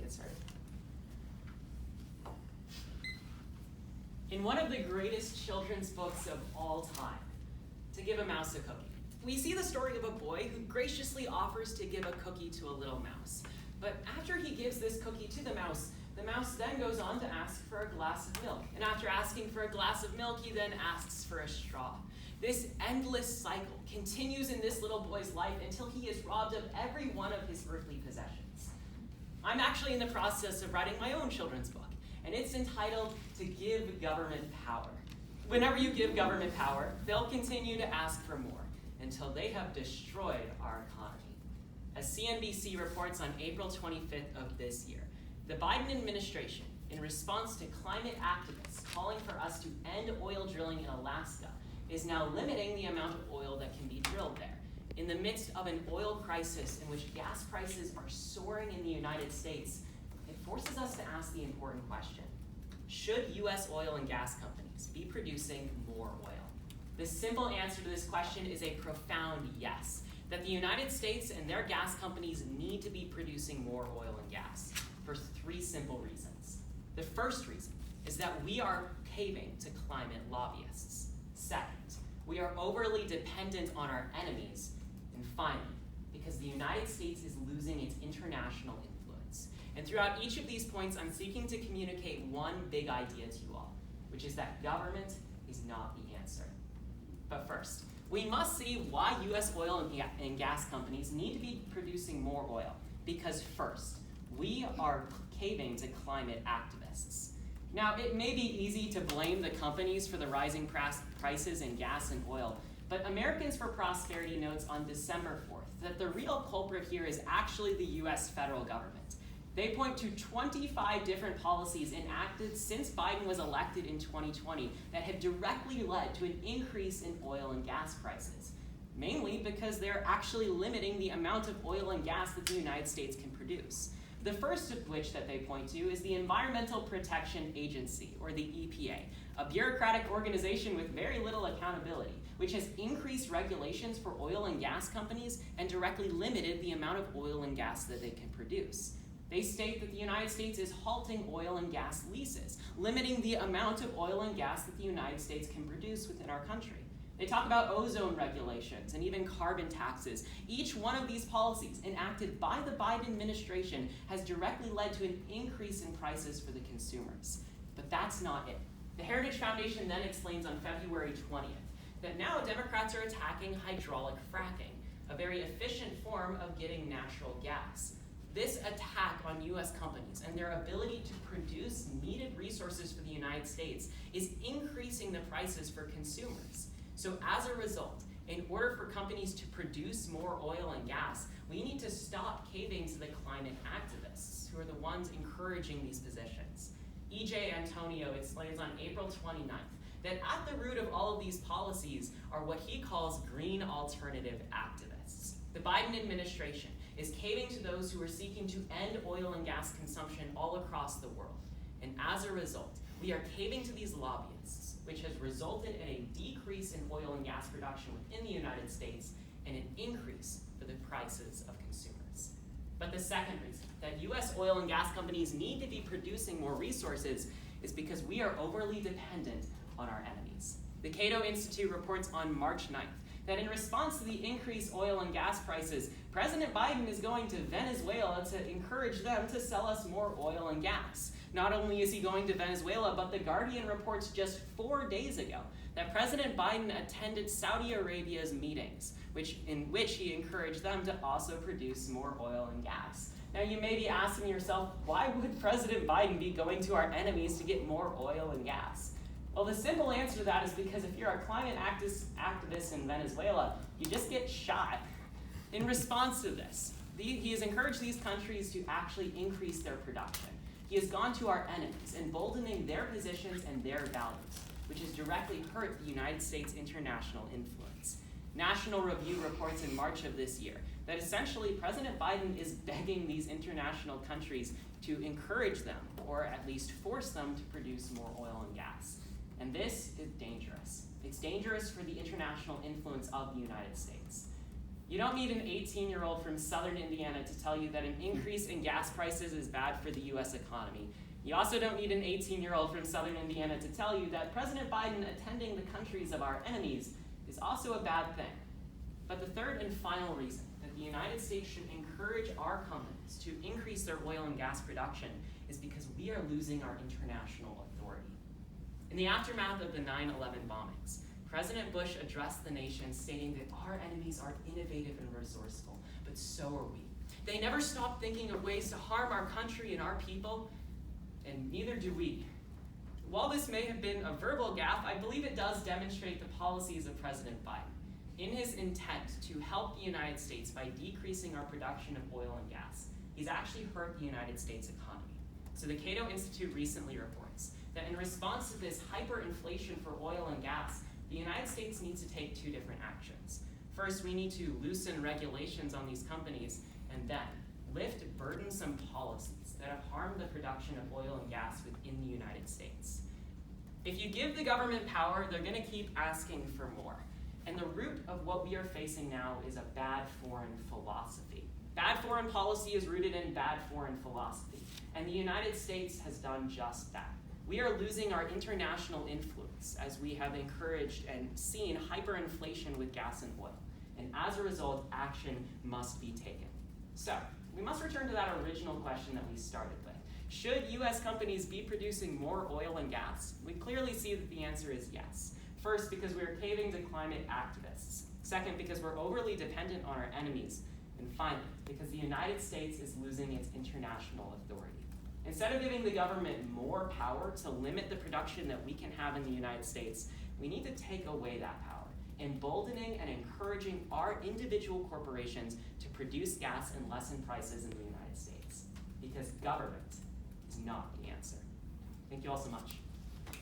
get started. In one of the greatest children's books of all time, To Give a Mouse a Cookie, we see the story of a boy who graciously offers to give a cookie to a little mouse. But after he gives this cookie to the mouse then goes on to ask for a glass of milk. And after asking for a glass of milk, he then asks for a straw. This endless cycle continues in this little boy's life until he is robbed of every one of his earthly possessions. I'm actually in the process of writing my own children's book, and it's entitled To Give Government Power. Whenever you give government power, they'll continue to ask for more until they have destroyed our economy. As CNBC reports on April 25th of this year, the Biden administration, in response to climate activists calling for us to end oil drilling in Alaska, is now limiting the amount of oil that can be drilled there. In the midst of an oil crisis in which gas prices are soaring in the United States, it forces us to ask the important question: should U.S. oil and gas companies be producing more oil? The simple answer to this question is a profound yes, that the United States and their gas companies need to be producing more oil and gas for three simple reasons. The first reason is that we are caving to climate lobbyists. Second, we are overly dependent on our enemies. And finally, because the United States is losing its international influence. And throughout each of these points, I'm seeking to communicate one big idea to you all, which is that government is not the answer. But first, we must see why U.S. oil and gas companies need to be producing more oil. Because first, we are caving to climate activists. Now, it may be easy to blame the companies for the rising prices in gas and oil, but Americans for Prosperity notes on December 4th that the real culprit here is actually the U.S. federal government. They point to 25 different policies enacted since Biden was elected in 2020 that have directly led to an increase in oil and gas prices, mainly because they're actually limiting the amount of oil and gas that the United States can produce. The first of which that they point to is the Environmental Protection Agency, or the EPA, a bureaucratic organization with very little accountability, which has increased regulations for oil and gas companies and directly limited the amount of oil and gas that they can produce. They state that the United States is halting oil and gas leases, limiting the amount of oil and gas that the United States can produce within our country. They talk about ozone regulations and even carbon taxes. Each one of these policies enacted by the Biden administration has directly led to an increase in prices for the consumers. But that's not it. The Heritage Foundation then explains on February 20th that now Democrats are attacking hydraulic fracking, a very efficient form of getting natural gas. This attack on U.S. companies and their ability to produce needed resources for the United States is increasing the prices for consumers. So as a result, in order for companies to produce more oil and gas, we need to stop caving to the climate activists, who are the ones encouraging these positions. E.J. Antonio explains on April 29th that at the root of all of these policies are what he calls green alternative activists. The Biden administration is caving to those who are seeking to end oil and gas consumption all across the world. And as a result, we are caving to these lobbyists, which has resulted in a decrease in oil and gas production within the United States and an increase for the prices of consumers. But the second reason that U.S. oil and gas companies need to be producing more resources is because we are overly dependent on our enemies. The Cato Institute reports on March 9th that in response to the increased oil and gas prices, President Biden is going to Venezuela to encourage them to sell us more oil and gas. Not only is he going to Venezuela, but The Guardian reports just 4 days ago that President Biden attended Saudi Arabia's meetings, in which he encouraged them to also produce more oil and gas. Now you may be asking yourself, why would President Biden be going to our enemies to get more oil and gas? Well, the simple answer to that is because if you're a climate activist in Venezuela, you just get shot. In response to this, he has encouraged these countries to actually increase their production. He has gone to our enemies, emboldening their positions and their values, which has directly hurt the United States' international influence. National Review reports in March of this year that essentially President Biden is begging these international countries to encourage them, or at least force them to produce more oil and gas. And this is dangerous. It's dangerous for the international influence of the United States. You don't need an 18-year-old from southern Indiana to tell you that an increase in gas prices is bad for the US economy. You also don't need an 18-year-old from southern Indiana to tell you that President Biden attending the countries of our enemies is also a bad thing. But the third and final reason that the United States should encourage our companies to increase their oil and gas production is because we are losing our international authority. In the aftermath of the 9/11 bombings, President Bush addressed the nation stating that our enemies are innovative and resourceful, but so are we. They never stop thinking of ways to harm our country and our people, and neither do we. While this may have been a verbal gaffe, I believe it does demonstrate the policies of President Biden in his intent to help the United States by decreasing our production of oil and gas. He's actually hurt the United States economy. So the Cato Institute recently reports that in response to this hyperinflation for oil and gas, the United States needs to take two different actions. First, we need to loosen regulations on these companies, and then lift burdensome policies that have harmed the production of oil and gas within the United States. If you give the government power, they're going to keep asking for more. And the root of what we are facing now is a bad foreign philosophy. Bad foreign policy is rooted in bad foreign philosophy, and the United States has done just that. We are losing our international influence as we have encouraged and seen hyperinflation with gas and oil. And as a result, action must be taken. So, we must return to that original question that we started with. Should US companies be producing more oil and gas? We clearly see that the answer is yes. First, because we are caving to climate activists. Second, because we're overly dependent on our enemies. And finally, because the United States is losing its international authority. Instead of giving the government more power to limit the production that we can have in the United States, we need to take away that power, emboldening and encouraging our individual corporations to produce gas and lessen prices in the United States. Because government is not the answer. Thank you all so much.